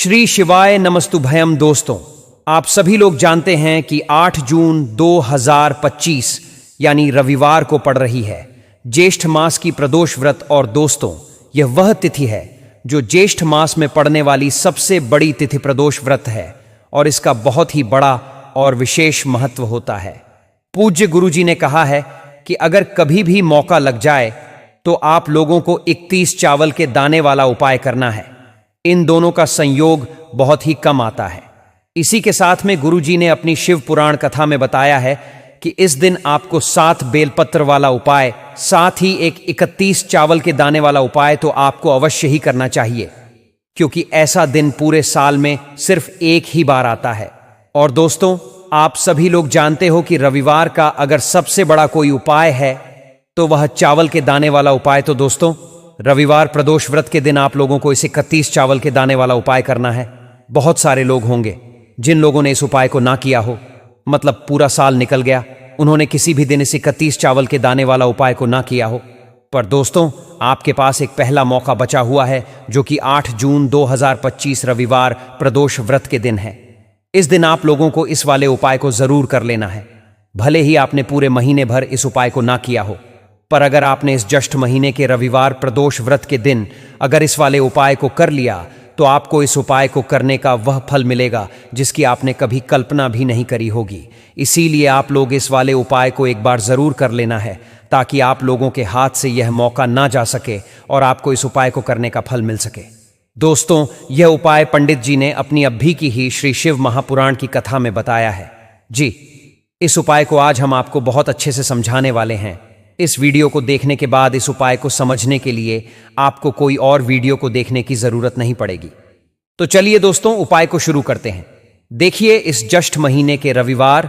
श्री शिवाय नमस्तुभयम। दोस्तों, आप सभी लोग जानते हैं कि 8 जून 2025 यानी रविवार को पड़ रही है ज्येष्ठ मास की प्रदोष व्रत। और दोस्तों, यह वह तिथि है जो ज्येष्ठ मास में पड़ने वाली सबसे बड़ी तिथि प्रदोष व्रत है और इसका बहुत ही बड़ा और विशेष महत्व होता है। पूज्य गुरुजी ने कहा है कि अगर कभी भी मौका लग जाए तो आप लोगों को 31 चावल के दाने वाला उपाय करना है। इन दोनों का संयोग बहुत ही कम आता है। इसी के साथ में गुरुजी ने अपनी शिव पुराण कथा में बताया है कि इस दिन आपको 7 बेलपत्र वाला उपाय, साथ ही एक 31 चावल के दाने वाला उपाय तो आपको अवश्य ही करना चाहिए, क्योंकि ऐसा दिन पूरे साल में सिर्फ एक ही बार आता है। और दोस्तों, आप सभी लोग जानते हो कि रविवार का अगर सबसे बड़ा कोई उपाय है तो वह चावल के दाने वाला उपाय। तो दोस्तों, रविवार प्रदोष व्रत के दिन आप लोगों को इस 31 चावल के दाने वाला उपाय करना है। बहुत सारे लोग होंगे जिन लोगों ने इस उपाय को ना किया हो, मतलब पूरा साल निकल गया, उन्होंने किसी भी दिन इस 31 चावल के दाने वाला उपाय को ना किया हो। पर दोस्तों, आपके पास एक पहला मौका बचा हुआ है, जो कि 8 जून 2025 रविवार प्रदोष व्रत के दिन है। इस दिन आप लोगों को इस वाले उपाय को जरूर कर लेना है। भले ही आपने पूरे महीने भर इस उपाय को ना किया हो, पर अगर आपने इस ज्येष्ठ महीने के रविवार प्रदोष व्रत के दिन अगर इस वाले उपाय को कर लिया तो आपको इस उपाय को करने का वह फल मिलेगा जिसकी आपने कभी कल्पना भी नहीं करी होगी। इसीलिए आप लोग इस वाले उपाय को एक बार जरूर कर लेना है, ताकि आप लोगों के हाथ से यह मौका ना जा सके और आपको इस उपाय को करने का फल मिल सके। दोस्तों, यह उपाय पंडित जी ने अपनी अभी की ही श्री शिव महापुराण की कथा में बताया है। जी, इस उपाय को आज हम आपको बहुत अच्छे से समझाने वाले हैं। इस वीडियो को देखने के बाद इस उपाय को समझने के लिए आपको कोई और वीडियो को देखने की जरूरत नहीं पड़ेगी। तो चलिए दोस्तों, उपाय को शुरू करते हैं। देखिए, इस ज्येष्ठ महीने के रविवार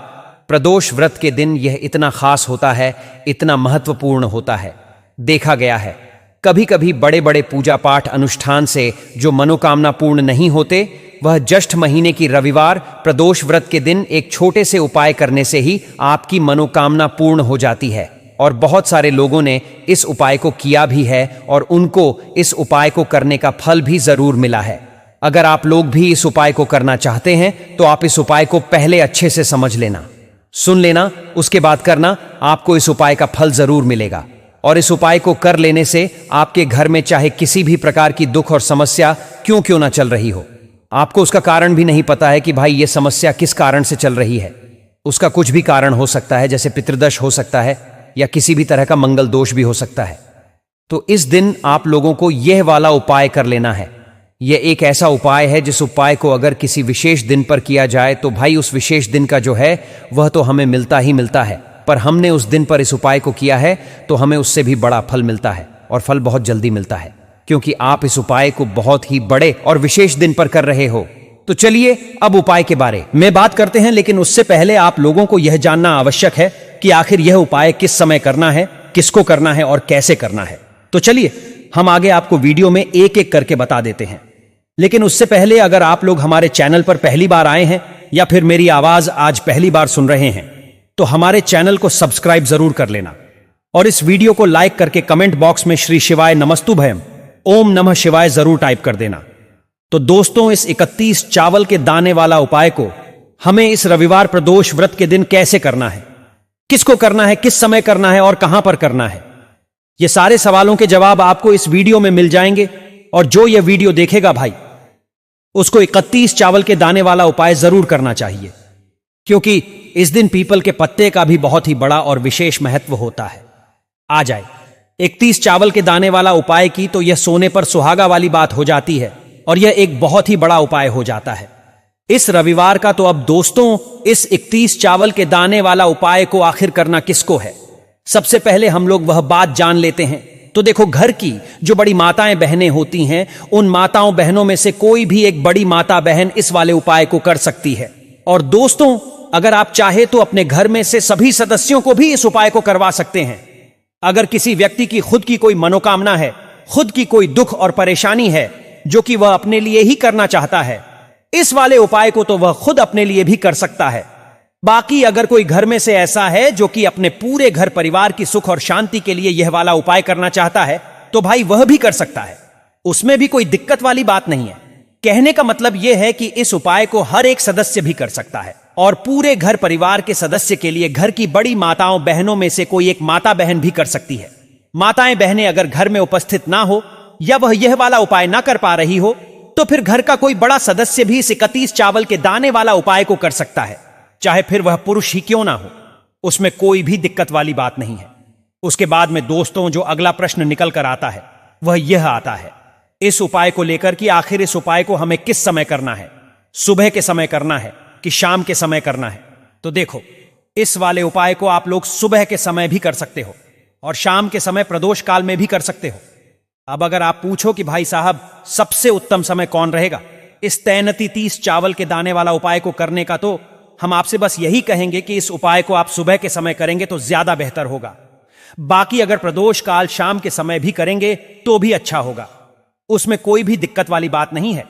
प्रदोष व्रत के दिन यह इतना खास होता है, इतना महत्वपूर्ण होता है। देखा गया है कभी कभी बड़े बड़े पूजा पाठ अनुष्ठान से जो मनोकामना पूर्ण नहीं होते, वह ज्येष्ठ महीने की रविवार प्रदोष व्रत के दिन एक छोटे से उपाय करने से ही आपकी मनोकामना पूर्ण हो जाती है। और बहुत सारे लोगों ने इस उपाय को किया भी है और उनको इस उपाय को करने का फल भी जरूर मिला है। अगर आप लोग भी इस उपाय को करना चाहते हैं तो आप इस उपाय को पहले अच्छे से समझ लेना, सुन लेना, उसके बाद करना। आपको इस उपाय का फल जरूर मिलेगा। और इस उपाय को कर लेने से आपके घर में चाहे किसी भी प्रकार की दुख और समस्या क्यों ना चल रही हो, आपको उसका कारण भी नहीं पता है कि भाई ये समस्या किस कारण से चल रही है। उसका कुछ भी कारण हो सकता है, जैसे पितृदोष हो सकता है या किसी भी तरह का मंगल दोष भी हो सकता है। तो इस दिन आप लोगों को यह वाला उपाय कर लेना है। यह एक ऐसा उपाय है जिस उपाय को अगर किसी विशेष दिन पर किया जाए तो भाई उस विशेष दिन का जो है वह तो हमें मिलता ही मिलता है। पर हमने उस दिन पर इस उपाय को किया है तो हमें उससे भी बड़ा फल मिलता है, और फल बहुत जल्दी मिलता है, क्योंकि आप इस उपाय को बहुत ही बड़े और विशेष दिन पर कर रहे हो। तो चलिए अब उपाय के बारे में बात करते हैं, लेकिन उससे पहले आप लोगों को यह जानना आवश्यक है कि आखिर यह उपाय किस समय करना है, किसको करना है और कैसे करना है। तो चलिए हम आगे आपको वीडियो में एक एक करके बता देते हैं। लेकिन उससे पहले अगर आप लोग हमारे चैनल पर पहली बार आए हैं या फिर मेरी आवाज आज पहली बार सुन रहे हैं, तो हमारे चैनल को सब्सक्राइब जरूर कर लेना और इस वीडियो को लाइक करके कमेंट बॉक्स में श्री शिवाय नमस्तुभयम, ओम नमः शिवाय जरूर टाइप कर देना। तो दोस्तों, इस 31 चावल के दाने वाला उपाय को हमें इस रविवार प्रदोष व्रत के दिन कैसे करना है, किसको करना है, किस समय करना है और कहां पर करना है, ये सारे सवालों के जवाब आपको इस वीडियो में मिल जाएंगे। और जो यह वीडियो देखेगा भाई, उसको 31 चावल के दाने वाला उपाय जरूर करना चाहिए, क्योंकि इस दिन पीपल के पत्ते का भी बहुत ही बड़ा और विशेष महत्व होता है। आ जाए 31 चावल के दाने वाला उपाय की तो यह सोने पर सुहागा वाली बात हो जाती है और यह एक बहुत ही बड़ा उपाय हो जाता है इस रविवार का। तो अब दोस्तों, इस 31 चावल के दाने वाला उपाय को आखिर करना किसको है, सबसे पहले हम लोग वह बात जान लेते हैं। तो देखो, घर की जो बड़ी माताएं बहनें होती हैं, उन माताओं बहनों में से कोई भी एक बड़ी माता बहन इस वाले उपाय को कर सकती है। और दोस्तों, अगर आप चाहे तो अपने घर में से सभी सदस्यों को भी इस उपाय को करवा सकते हैं। अगर किसी व्यक्ति की खुद की कोई मनोकामना है, खुद की कोई दुख और परेशानी है जो कि वह अपने लिए ही करना चाहता है, इस वाले उपाय को तो वह खुद अपने लिए भी कर सकता है। बाकी अगर कोई घर में से ऐसा है जो कि अपने पूरे घर परिवार की सुख और शांति के लिए यह वाला उपाय करना चाहता है, तो भाई वह भी कर सकता है, उसमें भी कोई दिक्कत वाली बात नहीं है। कहने का मतलब यह है कि इस उपाय को हर एक सदस्य भी कर सकता है और पूरे घर परिवार के सदस्य के लिए घर की बड़ी माताओं बहनों में से कोई एक माता बहन भी कर सकती है। माताएं बहनें अगर घर में उपस्थित ना हो या वह यह वाला उपाय ना कर पा रही हो तो फिर घर का कोई बड़ा सदस्य भी इस 31 चावल के दाने वाला उपाय को कर सकता है, चाहे फिर वह पुरुष ही क्यों ना हो। उसमें कोई भी दिक्कत वाली बात नहीं है। उसके बाद में दोस्तों जो अगला प्रश्न निकल कर आता है वह यह आता है इस उपाय को लेकर कि आखिर इस उपाय को हमें किस समय करना है, सुबह के समय करना है कि शाम के समय करना है। तो देखो, इस वाले उपाय को आप लोग सुबह के समय भी कर सकते हो और शाम के समय प्रदोष काल में भी कर सकते हो। अब अगर आप पूछो कि भाई साहब सबसे उत्तम समय कौन रहेगा इस 33 चावल के दाने वाला उपाय को करने का, तो हम आपसे बस यही कहेंगे कि इस उपाय को आप सुबह के समय करेंगे तो ज्यादा बेहतर होगा। बाकी अगर प्रदोष काल शाम के समय भी करेंगे तो भी अच्छा होगा, उसमें कोई भी दिक्कत वाली बात नहीं है।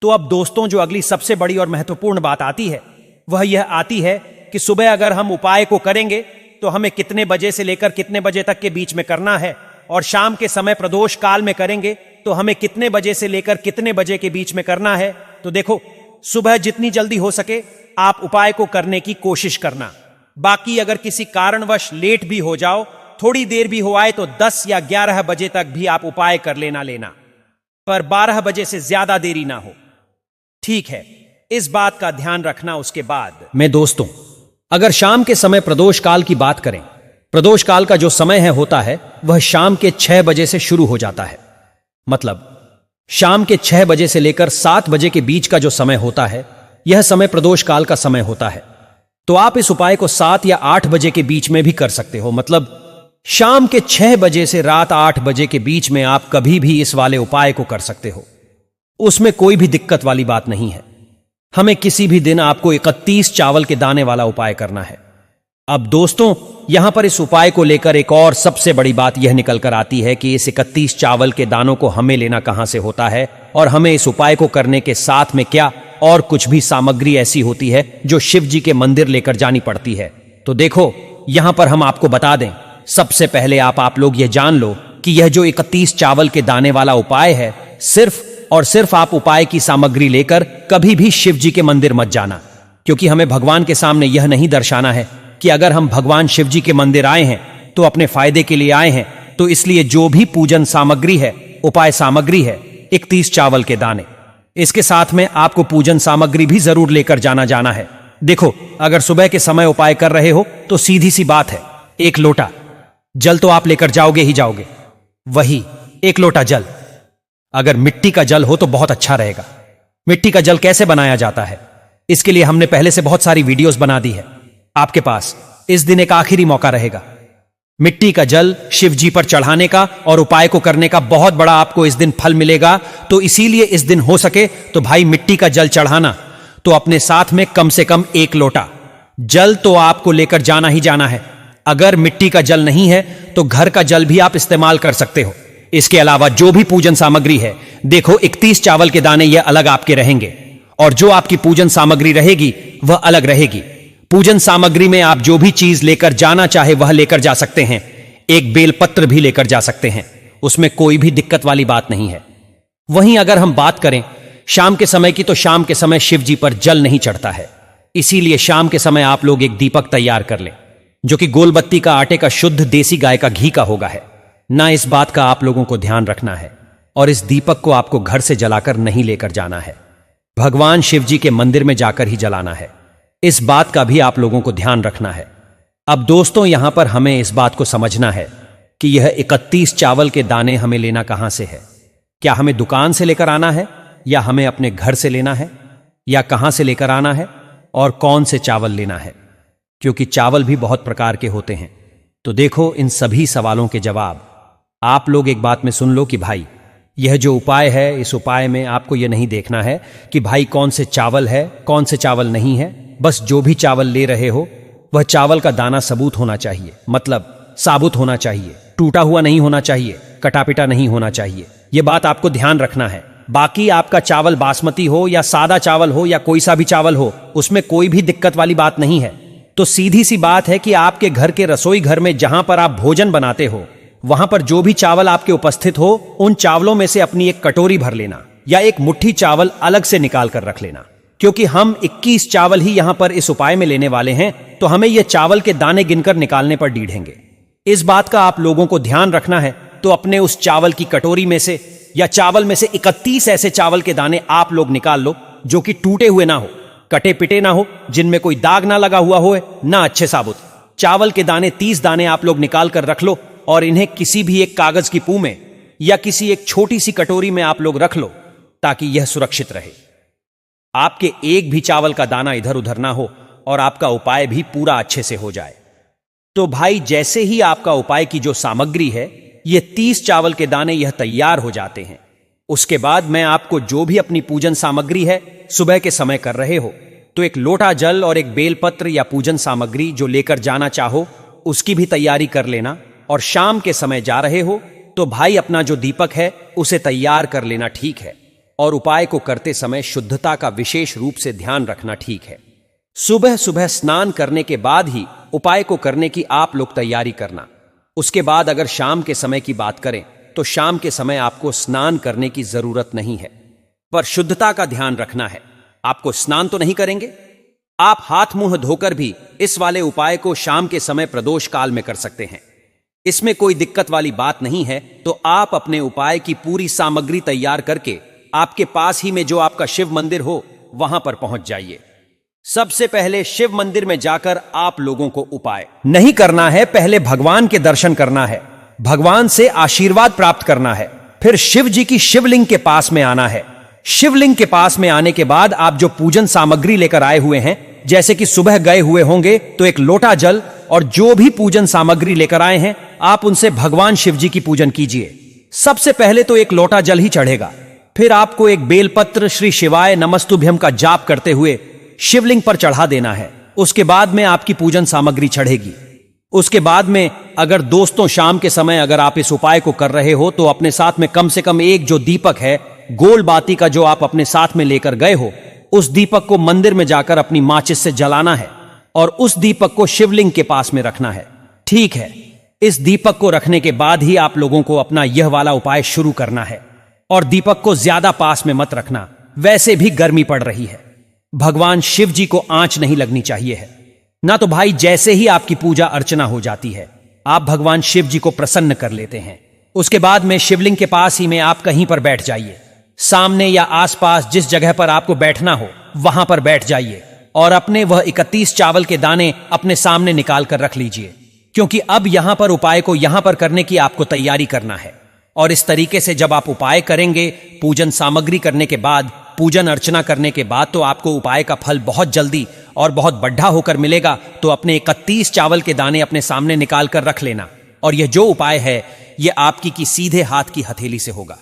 तो अब दोस्तों जो अगली सबसे बड़ी और महत्वपूर्ण बात आती है वह यह आती है कि सुबह अगर हम उपाय को करेंगे तो हमें कितने बजे से लेकर कितने बजे तक के बीच में करना है, और शाम के समय प्रदोष काल में करेंगे तो हमें कितने बजे से लेकर कितने बजे के बीच में करना है। तो देखो, सुबह जितनी जल्दी हो सके आप उपाय को करने की कोशिश करना। बाकी अगर किसी कारणवश लेट भी हो जाओ, थोड़ी देर भी हो आए, तो 10 या 11 बजे तक भी आप उपाय कर लेना, पर 12 बजे से ज्यादा देरी ना हो। ठीक है, इस बात का ध्यान रखना। उसके बाद में दोस्तों, अगर शाम के समय प्रदोष काल की बात करें, प्रदोष काल का जो समय है होता है वह शाम के 6 बजे से शुरू हो जाता है। मतलब शाम के 6 बजे से लेकर 7 बजे के बीच का जो समय होता है यह समय प्रदोष काल का समय होता है। तो आप इस उपाय को 7 या 8 बजे के बीच में भी कर सकते हो। मतलब शाम के 6 बजे से रात 8 बजे के बीच में आप कभी भी इस वाले उपाय को कर सकते हो, उसमें कोई भी दिक्कत वाली बात नहीं है। हमें किसी भी दिन आपको 31 चावल के दाने वाला उपाय करना है। अब दोस्तों, यहां पर इस उपाय को लेकर एक और सबसे बड़ी बात यह निकल कर आती है कि इस 31 चावल के दानों को हमें लेना कहां से होता है, और हमें इस उपाय को करने के साथ में क्या और कुछ भी सामग्री ऐसी होती है जो शिव जी के मंदिर लेकर जानी पड़ती है। तो देखो, यहां पर हम आपको बता दें, सबसे पहले आप लोग यह जान लो कि यह जो 31 चावल के दाने वाला उपाय है, सिर्फ और सिर्फ आप उपाय की सामग्री लेकर कभी भी शिव जी के मंदिर मत जाना, क्योंकि हमें भगवान के सामने यह नहीं दर्शाना है कि अगर हम भगवान शिव जी के मंदिर आए हैं तो अपने फायदे के लिए आए हैं। तो इसलिए जो भी पूजन सामग्री है, उपाय सामग्री है, 31 चावल के दाने, इसके साथ में आपको पूजन सामग्री भी जरूर लेकर जाना है। देखो, अगर सुबह के समय उपाय कर रहे हो तो सीधी सी बात है, 1 लोटा जल तो आप लेकर जाओगे ही जाओगे। वही 1 लोटा जल, अगर मिट्टी का जल हो तो बहुत अच्छा रहेगा। मिट्टी का जल कैसे बनाया जाता है, इसके लिए हमने पहले से बहुत सारी वीडियोस बना दी है। आपके पास इस दिन एक आखिरी मौका रहेगा मिट्टी का जल शिव जी पर चढ़ाने का और उपाय को करने का। बहुत बड़ा आपको इस दिन फल मिलेगा। तो इसीलिए इस दिन हो सके तो भाई मिट्टी का जल चढ़ाना, तो अपने साथ में कम से कम 1 लोटा जल तो आपको लेकर जाना ही जाना है। अगर मिट्टी का जल नहीं है तो घर का जल भी आप इस्तेमाल कर सकते हो। इसके अलावा जो भी पूजन सामग्री है, देखो 31 चावल के दाने ये अलग आपके रहेंगे, और जो आपकी पूजन सामग्री रहेगी वह अलग रहेगी। पूजन सामग्री में आप जो भी चीज लेकर जाना चाहे वह लेकर जा सकते हैं। एक बेलपत्र भी लेकर जा सकते हैं, उसमें कोई भी दिक्कत वाली बात नहीं है। वहीं अगर हम बात करें शाम के समय की, तो शाम के समय शिव जी पर जल नहीं चढ़ता है। इसीलिए शाम के समय आप लोग एक दीपक तैयार कर लें, जो कि गोलबत्ती का आटे का शुद्ध देसी गाय का घी का होगा है ना। इस बात का आप लोगों को ध्यान रखना है, और इस दीपक को आपको घर से जलाकर नहीं लेकर जाना है, भगवान शिव जी के मंदिर में जाकर ही जलाना है। इस बात का भी आप लोगों को ध्यान रखना है। अब दोस्तों, यहां पर हमें इस बात को समझना है कि यह 31 चावल के दाने हमें लेना कहां से है। क्या हमें दुकान से लेकर आना है, या हमें अपने घर से लेना है, या कहां से लेकर आना है, और कौन से चावल लेना है, क्योंकि चावल भी बहुत प्रकार के होते हैं। तो देखो, इन सभी सवालों के जवाब आप लोग एक बात में सुन लो कि भाई यह जो उपाय है, इस उपाय में आपको यह नहीं देखना है कि भाई कौन से चावल है, कौन से चावल नहीं है। बस जो भी चावल ले रहे हो वह चावल का दाना सबूत होना चाहिए, मतलब साबुत होना चाहिए, टूटा हुआ नहीं होना चाहिए, कटापिटा नहीं होना चाहिए। यह बात आपको ध्यान रखना है। बाकी आपका चावल बासमती हो या सादा चावल हो या कोई सा भी चावल हो, उसमें कोई भी दिक्कत वाली बात नहीं है। तो सीधी सी बात है कि आपके घर के रसोई घर में जहां पर आप भोजन बनाते हो, वहां पर जो भी चावल आपके उपस्थित हो, उन चावलों में से अपनी एक कटोरी भर लेना। या एक मुट्ठी चावल अलग से निकाल कर रख लेना। क्योंकि हम 21 चावल ही यहां पर इस उपाय में लेने वाले हैं, तो हमें यह चावल के दाने गिनकर निकालने पर डीढ़ेंगे। इस बात का आप लोगों को ध्यान रखना है। तो अपने उस चावल की कटोरी में से या चावल में से 31 ऐसे चावल के दाने आप लोग निकाल लो जो कि टूटे हुए ना हो, कटे पिटे ना हो, जिनमें कोई दाग ना लगा हुआ हो, ना अच्छे साबुत। चावल के दाने 30 दाने आप लोग निकाल कर रख लो और इन्हें किसी भी एक कागज की पू में या किसी एक छोटी सी कटोरी में आप लोग रख लो ताकि यह सुरक्षित रहे। आपके एक भी चावल का दाना इधर उधर ना हो और आपका उपाय भी पूरा अच्छे से हो जाए। तो भाई जैसे ही आपका उपाय की जो सामग्री है, ये 30 चावल के दाने यह तैयार हो जाते हैं, उसके बाद मैं आपको जो भी अपनी पूजन सामग्री है सुबह के समय कर रहे हो, तो एक लोटा जल और एक बेलपत्र या पूजन सामग्री जो लेकर जाना चाहो उसकी भी तैयारी कर लेना। और शाम के समय जा रहे हो तो भाई अपना जो दीपक है उसे तैयार कर लेना, ठीक है। और उपाय को करते समय शुद्धता का विशेष रूप से ध्यान रखना, ठीक है। सुबह सुबह स्नान करने के बाद ही उपाय को करने की आप लोग तैयारी करना। उसके बाद अगर शाम के समय की बात करें तो शाम के समय आपको स्नान करने की जरूरत नहीं है, पर शुद्धता का ध्यान रखना है। आपको स्नान तो नहीं करेंगे, आप हाथ मुंह धोकर भी इस वाले उपाय को शाम के समय प्रदोष काल में कर सकते हैं। इसमें कोई दिक्कत वाली बात नहीं है। तो आप अपने उपाय की पूरी सामग्री तैयार करके आपके पास ही में जो आपका शिव मंदिर हो वहां पर पहुंच जाइए। सबसे पहले शिव मंदिर में जाकर आप लोगों को उपाय नहीं करना है, पहले भगवान के दर्शन करना है, भगवान से आशीर्वाद प्राप्त करना है। फिर शिव जी की शिवलिंग के पास में आना है। शिवलिंग के पास में आने के बाद आप जो पूजन सामग्री लेकर आए हुए हैं, जैसे कि सुबह गए हुए होंगे तो एक लोटा जल और जो भी पूजन सामग्री लेकर आए हैं आप उनसे भगवान शिव जी की पूजन कीजिए। सबसे पहले तो एक लोटा जल ही चढ़ेगा। फिर आपको एक बेलपत्र श्री शिवाय नमस्तुभ्यम का जाप करते हुए शिवलिंग पर चढ़ा देना है। उसके बाद में आपकी पूजन सामग्री चढ़ेगी। उसके बाद में अगर दोस्तों शाम के समय अगर आप इस उपाय को कर रहे हो तो अपने साथ में कम से कम एक जो दीपक है गोल बाती का जो आप अपने साथ में लेकर गए हो, उस दीपक को मंदिर में जाकर अपनी माचिस से जलाना है और उस दीपक को शिवलिंग के पास में रखना है, ठीक है। इस दीपक को रखने के बाद ही आप लोगों को अपना यह वाला उपाय शुरू करना है। और दीपक को ज्यादा पास में मत रखना, वैसे भी गर्मी पड़ रही है। भगवान शिव जी को आंच नहीं लगनी चाहिए है ना। तो भाई जैसे ही आपकी पूजा अर्चना हो जाती है आप भगवान शिव जी को प्रसन्न कर लेते हैं। उसके बाद में शिवलिंग के पास ही में आप कहीं पर बैठ जाइए। सामने या आसपास जिस जगह पर आपको बैठना हो वहां पर बैठ जाइए और अपने वह 31 चावल के दाने अपने सामने निकाल कर रख लीजिए। क्योंकि अब यहां पर उपाय को यहां पर करने की आपको तैयारी करना है। और इस तरीके से जब आप उपाय करेंगे, पूजन सामग्री करने के बाद, पूजन अर्चना करने के बाद, तो आपको उपाय का फल बहुत जल्दी और बहुत बढ़ा होकर मिलेगा। तो अपने 31 चावल के दाने अपने सामने निकाल कर रख लेना। और यह जो उपाय है यह आपकी की सीधे हाथ की हथेली से होगा,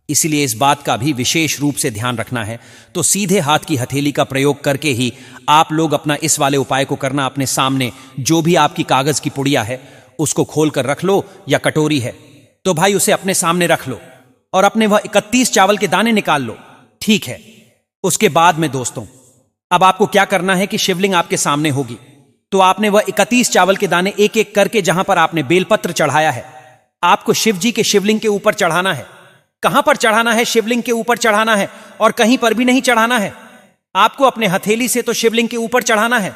इसलिए इस बात का भी विशेष रूप से ध्यान रखना है। तो सीधे हाथ की हथेली का प्रयोग करके ही आप लोग अपना इस वाले उपाय को करना। अपने सामने जो भी आपकी कागज की पुड़िया है उसको खोल कर रख लो, या कटोरी है तो भाई उसे अपने सामने रख लो और अपने वह 31 चावल के दाने निकाल लो, ठीक है। उसके बाद में दोस्तों अब आपको क्या करना है कि शिवलिंग आपके सामने होगी, तो आपने वह 31 चावल के दाने एक एक करके जहां पर आपने बेलपत्र चढ़ाया है आपको शिव जी के शिवलिंग के ऊपर चढ़ाना है। कहां पर चढ़ाना है? शिवलिंग के ऊपर चढ़ाना है और कहीं पर भी नहीं चढ़ाना है। आपको अपने हथेली से तो शिवलिंग के ऊपर चढ़ाना है,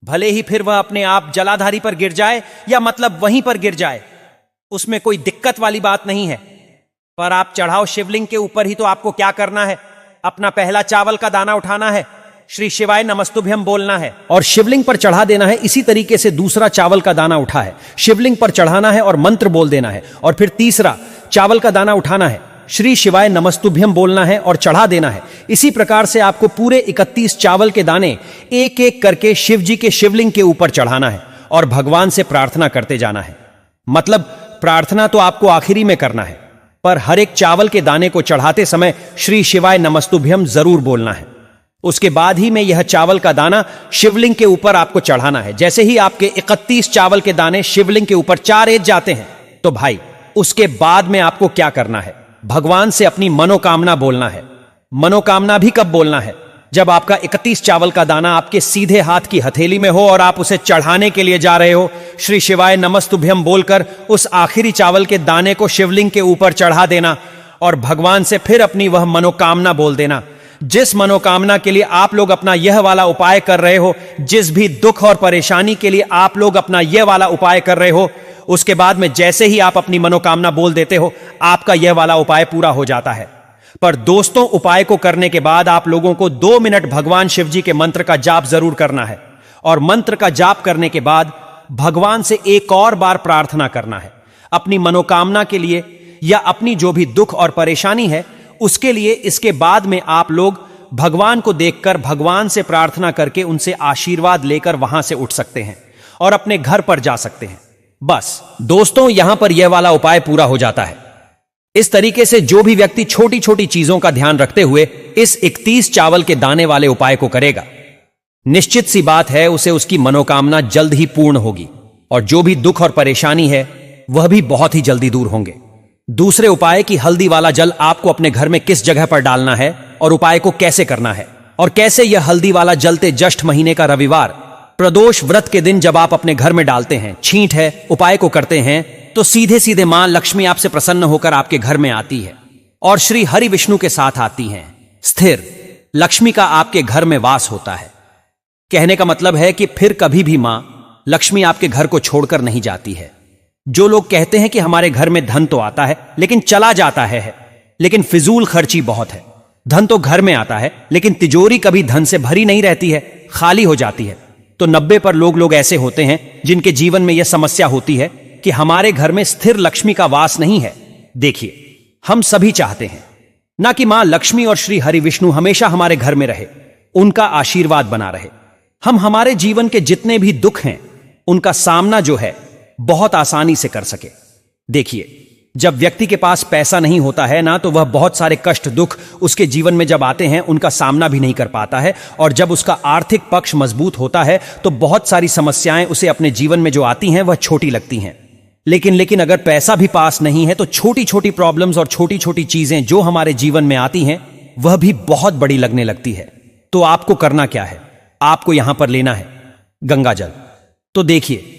भले ही फिर वह अपने आप जलाधारी पर गिर जाए या मतलब वहीं पर गिर जाए, उसमें कोई दिक्कत वाली बात नहीं है। पर आप चढ़ाओ शिवलिंग के ऊपर ही। तो आपको क्या करना है? अपना पहला चावल का दाना उठाना है, श्री शिवाय नमस्तुभ्यम बोलना है और शिवलिंग पर चढ़ा देना है। इसी तरीके से दूसरा चावल का दाना उठा है, शिवलिंग पर चढ़ाना है और मंत्र बोल देना है। और फिर तीसरा चावल का दाना उठाना है, श्री शिवाय नमस्तुभ्यम बोलना है और चढ़ा देना है। इसी प्रकार से आपको पूरे 31 चावल के दाने एक एक करके शिव जी के शिवलिंग के ऊपर चढ़ाना है और भगवान से प्रार्थना करते जाना है। मतलब प्रार्थना तो आपको आखिरी में करना है, पर हर एक चावल के दाने को चढ़ाते समय श्री शिवाय नमस्तुभ्यम जरूर बोलना है। उसके बाद ही में यह चावल का दाना शिवलिंग के ऊपर आपको चढ़ाना है। जैसे ही आपके 31 चावल के दाने शिवलिंग के ऊपर चारेज जाते हैं तो भाई उसके बाद में आपको क्या करना है? भगवान से अपनी मनोकामना बोलना है। मनोकामना भी कब बोलना है? जब आपका 31 चावल का दाना आपके सीधे हाथ की हथेली में हो और आप उसे चढ़ाने के लिए जा रहे हो। श्री शिवाय नमस्तुभ्यम बोलकर उस आखिरी चावल के दाने को शिवलिंग के ऊपर चढ़ा देना और भगवान से फिर अपनी वह मनोकामना बोल देना। जिस मनोकामना के लिए आप लोग अपना यह वाला उपाय कर रहे हो, जिस भी दुख और परेशानी के लिए आप लोग अपना यह वाला उपाय कर रहे हो, उसके बाद में जैसे ही आप अपनी मनोकामना बोल देते हो, आपका यह वाला उपाय पूरा हो जाता है। पर दोस्तों, उपाय को करने के बाद आप लोगों को 2 मिनट भगवान शिव जी के मंत्र का जाप जरूर करना है। और मंत्र का जाप करने के बाद भगवान से एक और बार प्रार्थना करना है अपनी मनोकामना के लिए, या अपनी जो भी दुख और परेशानी है उसके लिए। इसके बाद में आप लोग भगवान को देखकर भगवान से प्रार्थना करके उनसे आशीर्वाद लेकर वहां से उठ सकते हैं और अपने घर पर जा सकते हैं। बस दोस्तों, यहां पर यह वाला उपाय पूरा हो जाता है। इस तरीके से जो भी व्यक्ति छोटी छोटी चीजों का ध्यान रखते हुए इस 31 चावल के दाने वाले उपाय को करेगा, निश्चित सी बात है उसे उसकी मनोकामना जल्द ही पूर्ण होगी और जो भी दुख और परेशानी है वह भी बहुत ही जल्दी दूर होंगे। दूसरे उपाय की हल्दी वाला जल आपको अपने घर में किस जगह पर डालना है और उपाय को कैसे करना है और कैसे यह हल्दी वाला जलते ज्येष्ठ महीने का रविवार प्रदोष व्रत के दिन जब आप अपने घर में डालते हैं, छींट है, उपाय को करते हैं, तो सीधे सीधे मां लक्ष्मी आपसे प्रसन्न होकर आपके घर में आती है और श्री हरि विष्णु के साथ आती हैं। स्थिर लक्ष्मी का आपके घर में वास होता है। कहने का मतलब है कि फिर कभी भी मां लक्ष्मी आपके घर को छोड़कर नहीं जाती है। जो लोग कहते हैं कि हमारे घर में धन तो आता है लेकिन चला जाता है, लेकिन फिजूल खर्ची बहुत है। धन तो घर में आता है लेकिन तिजोरी कभी धन से भरी नहीं रहती है, खाली हो जाती है। तो 90 लोग ऐसे होते हैं जिनके जीवन में यह समस्या होती है कि हमारे घर में स्थिर लक्ष्मी का वास नहीं है। देखिए, हम सभी चाहते हैं ना कि मां लक्ष्मी और श्री हरि विष्णु हमेशा हमारे घर में रहे, उनका आशीर्वाद बना रहे। हम हमारे जीवन के जितने भी दुख हैं उनका सामना जो है बहुत आसानी से कर सके। देखिए, जब व्यक्ति के पास पैसा नहीं होता है ना, तो वह बहुत सारे कष्ट दुख उसके जीवन में जब आते हैं उनका सामना भी नहीं कर पाता है। और जब उसका आर्थिक पक्ष मजबूत होता है तो बहुत सारी समस्याएं उसे अपने जीवन में जो आती हैं वह छोटी लगती हैं। लेकिन अगर पैसा भी पास नहीं है तो छोटी छोटी प्रॉब्लम्स और छोटी छोटी चीजें जो हमारे जीवन में आती हैं वह भी बहुत बड़ी लगने लगती है। तो आपको करना क्या है? आपको यहां पर लेना है गंगा जल। तो देखिए,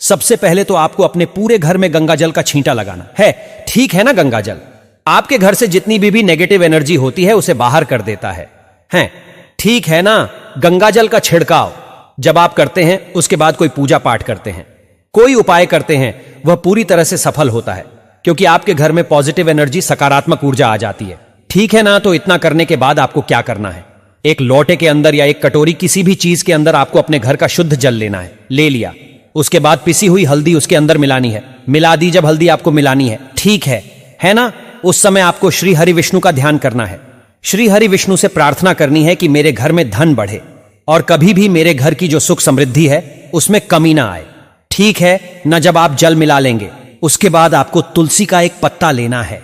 सबसे पहले तो आपको अपने पूरे घर में गंगा जल का छींटा लगाना है। ठीक है ना? गंगा जल आपके घर से जितनी भी नेगेटिव एनर्जी होती है उसे बाहर कर देता है। ठीक है ना? गंगा जल का छिड़काव जब आप करते हैं, उसके बाद कोई पूजा पाठ करते हैं, कोई उपाय करते हैं, वह पूरी तरह से सफल होता है क्योंकि आपके घर में पॉजिटिव एनर्जी, सकारात्मक ऊर्जा आ जाती है। ठीक है ना? तो इतना करने के बाद आपको क्या करना है? एक लोटे के अंदर या एक कटोरी, किसी भी चीज के अंदर आपको अपने घर का शुद्ध जल लेना है। ले लिया, उसके बाद पिसी हुई हल्दी उसके अंदर मिलानी है। मिला दी जब हल्दी आपको मिलानी है, ठीक है ना? उस समय आपको श्री हरि विष्णु का ध्यान करना है। श्री हरि विष्णु से प्रार्थना करनी है कि मेरे घर में धन बढ़े और कभी भी मेरे घर की जो सुख समृद्धि है उसमें कमी ना आए। ठीक है ना? जब आप जल मिला लेंगे उसके बाद आपको तुलसी का एक पत्ता लेना है।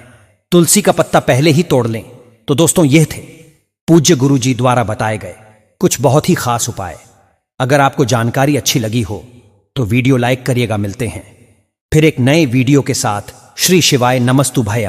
तुलसी का पत्ता पहले ही तोड़ लें। तो दोस्तों, यह थे पूज्य गुरु जी द्वारा बताए गए कुछ बहुत ही खास उपाय। अगर आपको जानकारी अच्छी लगी हो तो वीडियो लाइक करिएगा। मिलते हैं फिर एक नए वीडियो के साथ। श्री शिवाय नमस्तु भयम।